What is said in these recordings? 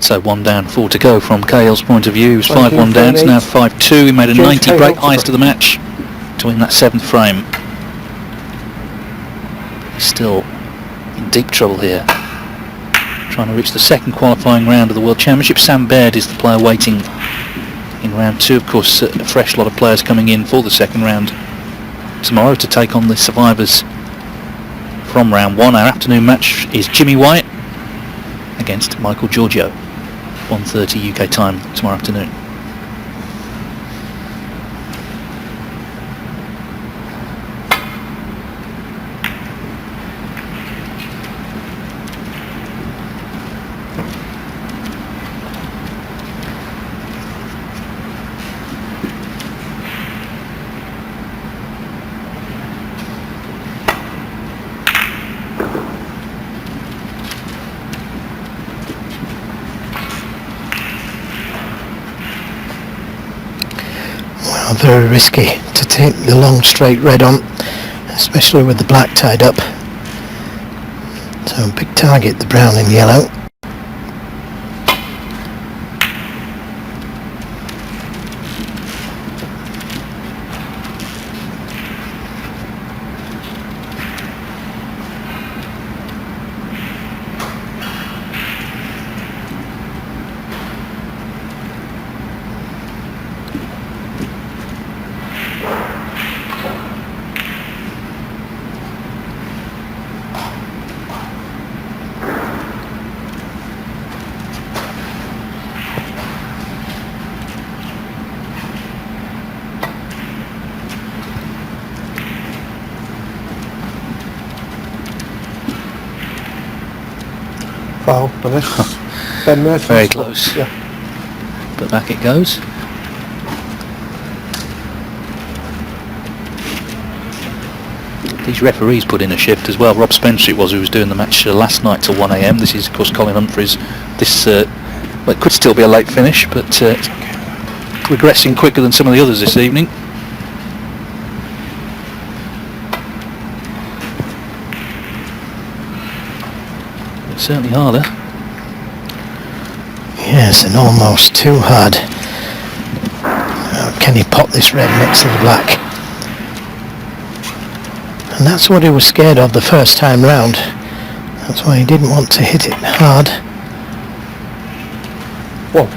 So 1 down, 4 to go from Cale's point of view. He was 5-1 down, it's now 5-2. He made a 90 break, highest of the match, to win that 7th frame. He's still in deep trouble here, trying to reach the 2nd qualifying round of the World Championship. Sam Baird is the player waiting in round 2. Of course, a fresh lot of players coming in for the 2nd round tomorrow to take on the survivors from round 1. Our afternoon match is Jimmy White against Michael Giorgio, 1:30 UK time tomorrow afternoon. Very risky to take the long straight red on, especially with the black tied up. So a big target, the brown and yellow. Foul, but this Ben Merchant. Very close. Yeah. But back it goes. These referees put in a shift as well. Rob Spencer it was who was doing the match last night till 1 AM. This is of course Colin Humphreys. This well, it could still be a late finish, but regressing quicker than some of the others this evening. Certainly harder. Yes, and almost too hard. Can he pop this red next to the black? And that's what he was scared of the first time round. That's why he didn't want to hit it hard. Whoa.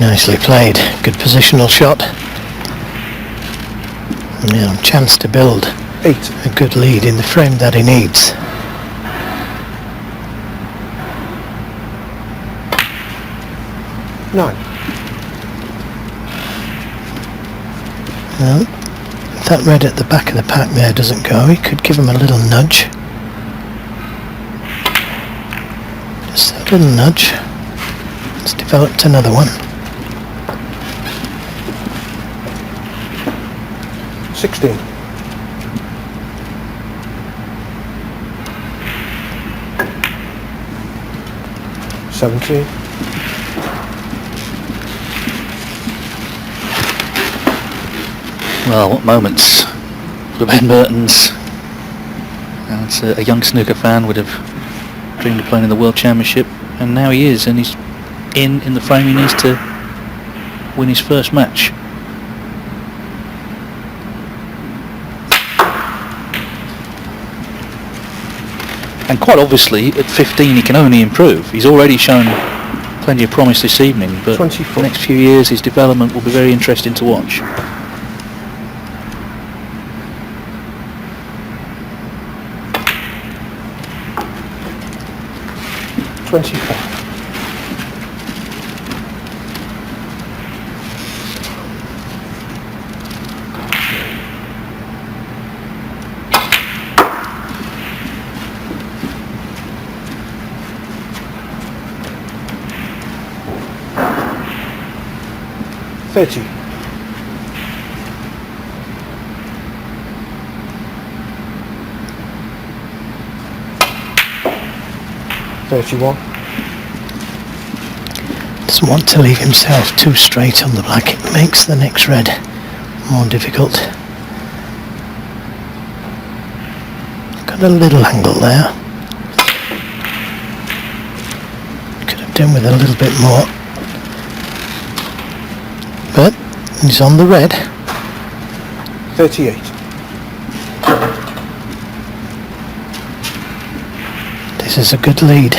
Nicely played. Good positional shot. Yeah, chance to build 8. a good lead in the frame that he needs. Nine. Well, if that red at the back of the pack there doesn't go, he could give him a little nudge. Just a little nudge. It's developed another one. 16. 17. Well, what moments for Ben Mertens. And a young snooker fan would have dreamed of playing in the World Championship, and now he is, and he's in the frame he needs to win his first match. And quite obviously, at 15 he can only improve. He's already shown plenty of promise this evening, but 24. the next few years his development will be very interesting to watch. Thirty. 31. Doesn't want to leave himself too straight on the black. It makes the next red more difficult. Got a little angle there. Could have done with a little bit more. But he's on the red. 38. This is a good lead.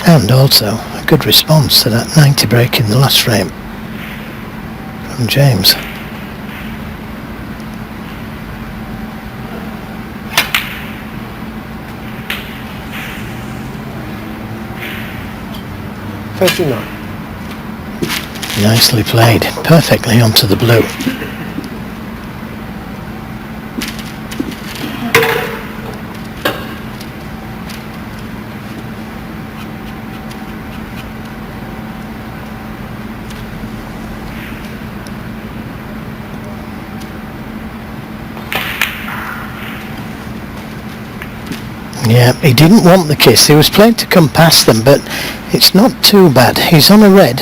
And also a good response to that 90 break in the last frame from James. Nicely played, perfectly onto the blue. Yeah, he didn't want the kiss. He was playing to come past them, but it's not too bad. He's on a red.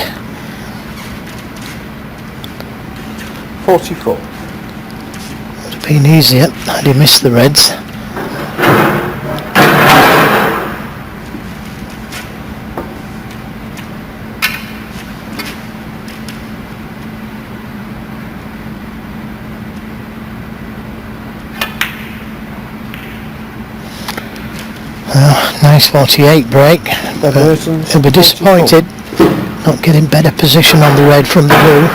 44. Would have been easier had he missed the reds. Nice 48 break. He'll be disappointed not getting better position on the red from the blue.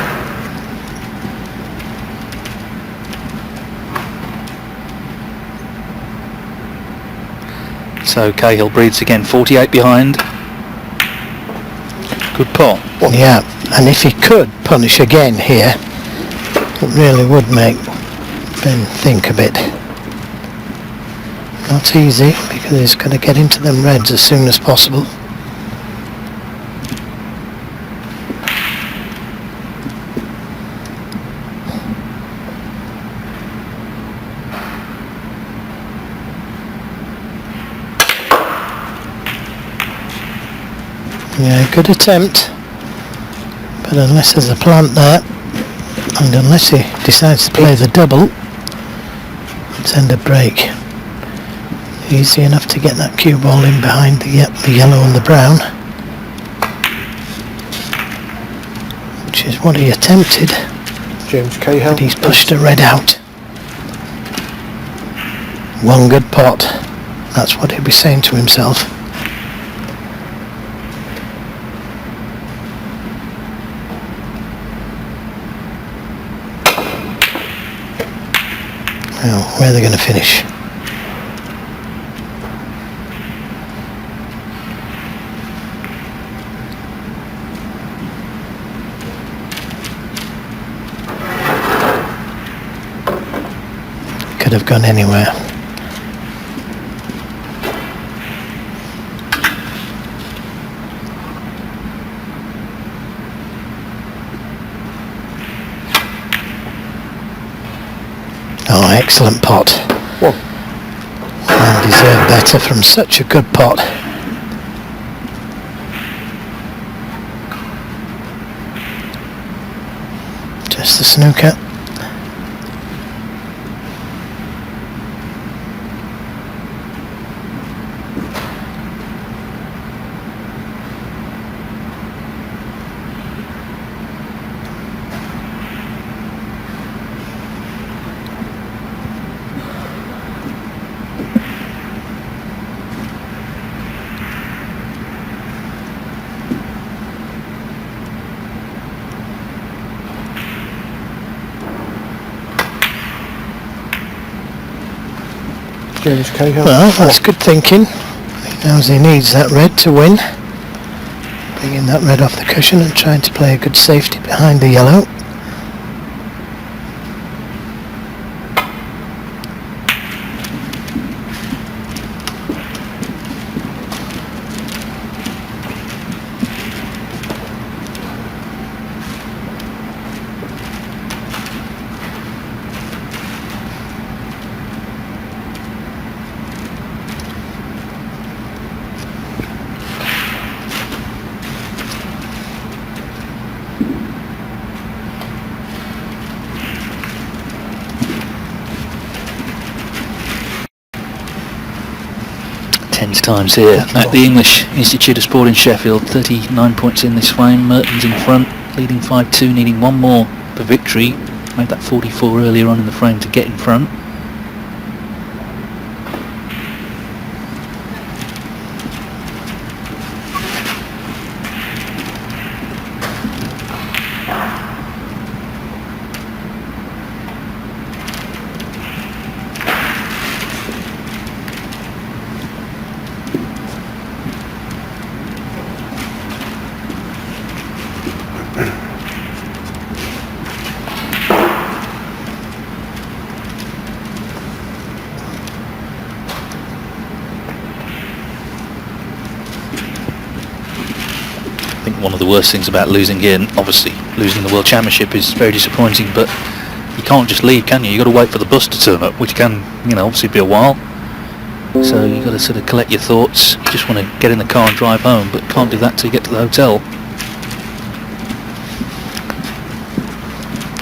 So Cahill breathes again, 48 behind. Good pot. Yeah, and if he could punish again here, it really would make Ben think a bit. Not easy, because he's going to get into them reds as soon as possible. Yeah, good attempt, but unless there's a plant there, and unless he decides to play the double, let's end a break. Easy enough to get that cue ball in behind the yellow and the brown, which is what he attempted. James Cahill. But he's pushed a red out. One good pot. That's what he'll be saying to himself. Well, where are they going to finish? Could have gone anywhere. Oh, excellent pot. Whoa. And deserved better from such a good pot. Just the snooker. James Cahill. Well, that's good thinking. He knows he needs that red to win. Bringing that red off the cushion and trying to play a good safety behind the yellow. Tense times here at the English Institute of Sport in Sheffield. 39 points in this frame. Merton's in front, leading 5-2, needing one more for victory. Made that 44 earlier on in the frame to get in front. One of the worst things about losing here, and obviously losing the World Championship, is very disappointing, but you can't just leave, can you? You've got to wait for the bus to turn up, which can, obviously be a while. So you've got to sort of collect your thoughts. You just want to get in the car and drive home, but can't do that till you get to the hotel.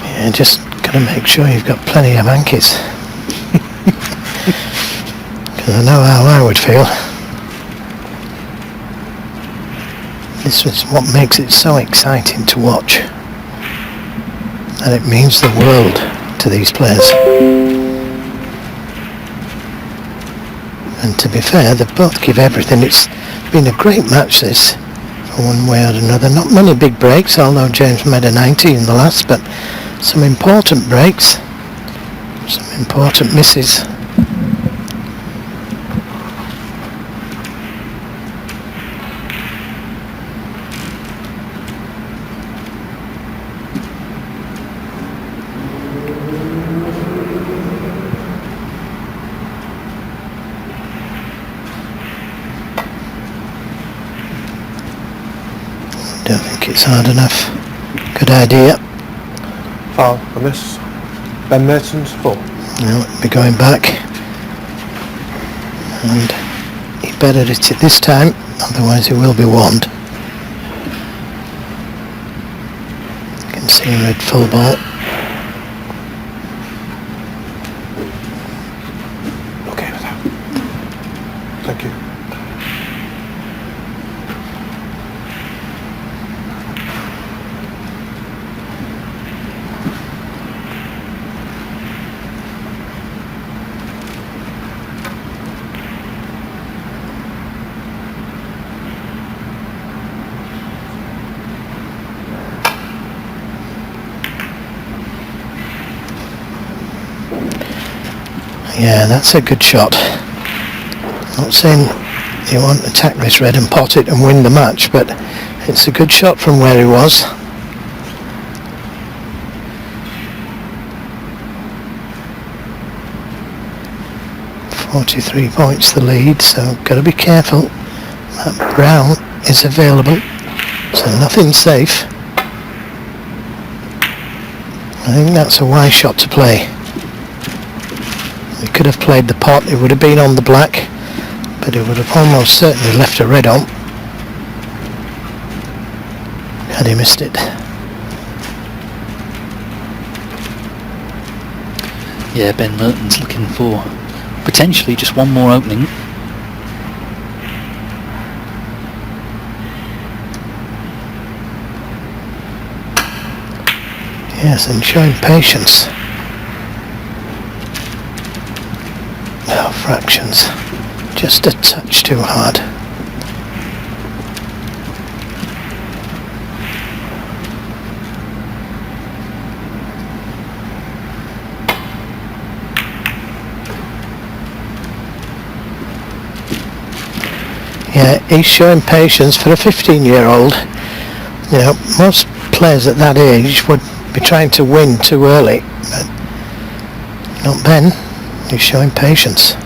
Yeah, just got to make sure you've got plenty of hankies. Because I know how I would feel. This is what makes it so exciting to watch. And it means the world to these players. And to be fair, they both give everything. It's been a great match this, one way or another. Not many big breaks, although James made a 90 in the last, but some important breaks, some important misses. Don't think it's hard enough. Good idea. Oh, and this Ben Merton's 4. Now we'll be going back. And he better hit it this time, otherwise he will be warned. You can see red full ball. Okay with that. Thank you. Yeah, that's a good shot. Not saying you won't attack this red and pot it and win the match, but it's a good shot from where he was. "43 points the lead, so got to be careful. That brown is available, so nothing's safe. I think that's a wise shot to play. He could have played the pot, it would have been on the black, but it would have almost certainly left a red on had he missed it. Yeah, Ben Merton's looking for potentially just one more opening. Yes, and showing patience. Oh, fractions. Just a touch too hard. Yeah, he's showing patience for a 15-year-old. Most players at that age would be trying to win too early, but not Ben. He's showing patience.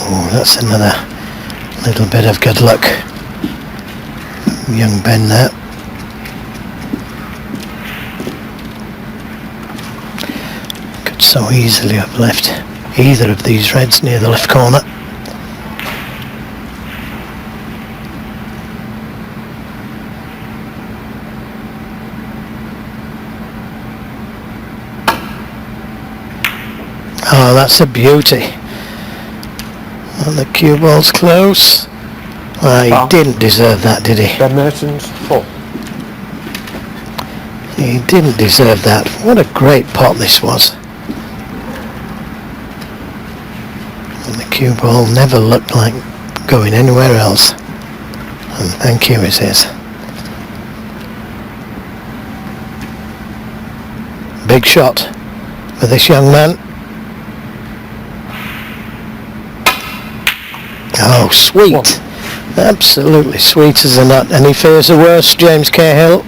Oh, that's another Little bit of good luck. Young Ben there. Could so easily have left either of these reds near the left corner. Oh, that's a beauty. And the cue ball's close. He didn't deserve that, did he? Ben Mertens, 4. He didn't deserve that. What a great pot this was. And the cue ball never looked like going anywhere else. And thank you, it is. Big shot for this young man. Oh, sweet. What? Absolutely sweet as a nut. Any fears the worst, James Cahill?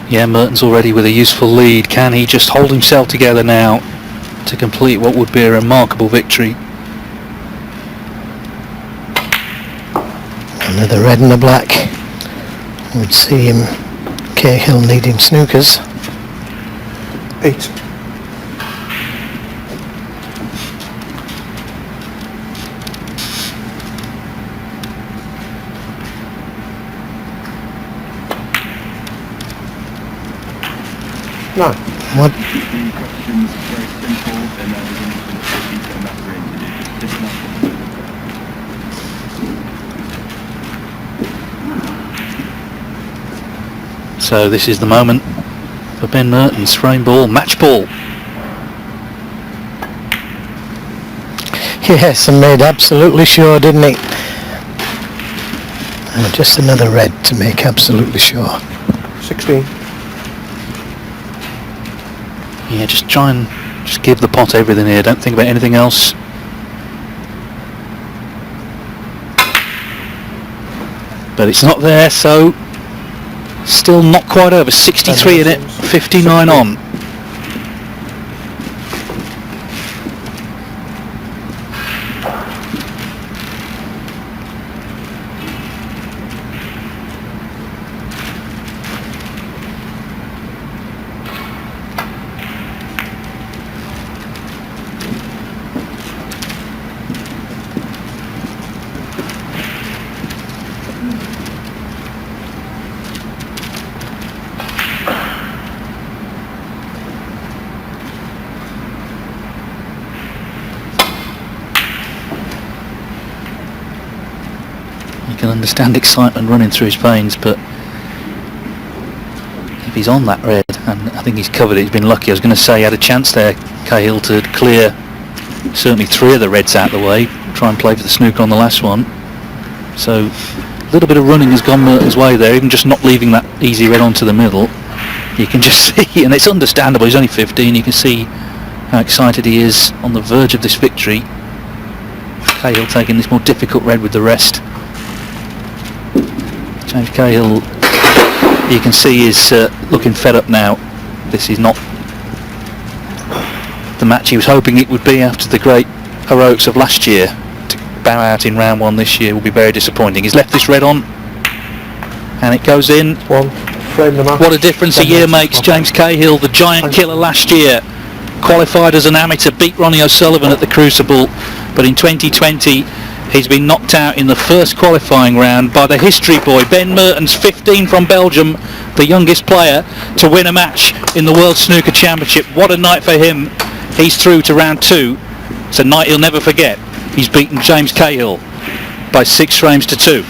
Yeah, Mertens already with a useful lead. Can he just hold himself together now to complete what would be a remarkable victory? Another red and a black. We'd see him, Cahill, needing snookers. 8. No. What? So this is the moment for Ben Mertens. Frame ball, match ball. Yes, and made absolutely sure, didn't he? And just another red to make absolutely sure. 16. Yeah, just try and just give the pot everything here. Don't think about anything else. But it's not there, so still not quite over. 63 in it, 59 on. You can understand excitement running through his veins, but if he's on that red, and I think he's covered it, he's been lucky. I was going to say he had a chance there, Cahill, to clear certainly 3 of the reds out of the way, try and play for the snooker on the last one. So a little bit of running has gone Mertens' way there, even just not leaving that easy red onto the middle. You can just see, and it's understandable, he's only 15, you can see how excited he is on the verge of this victory. Cahill taking this more difficult red with the rest. James Cahill, you can see, is looking fed up now. This is not the match he was hoping it would be after the great heroics of last year. To bow out in round 1 this year will be very disappointing. He's left this red on, and it goes in. 1. Frame the match. What a difference a year makes. James Cahill, the giant killer last year, qualified as an amateur, beat Ronnie O'Sullivan at the Crucible, but in 2020 he's been knocked out in the first qualifying round by the history boy Ben Mertens, 15 from Belgium, the youngest player to win a match in the World Snooker Championship. What a night for him. He's through to round 2. It's a night he'll never forget. He's beaten James Cahill by 6 frames to 2.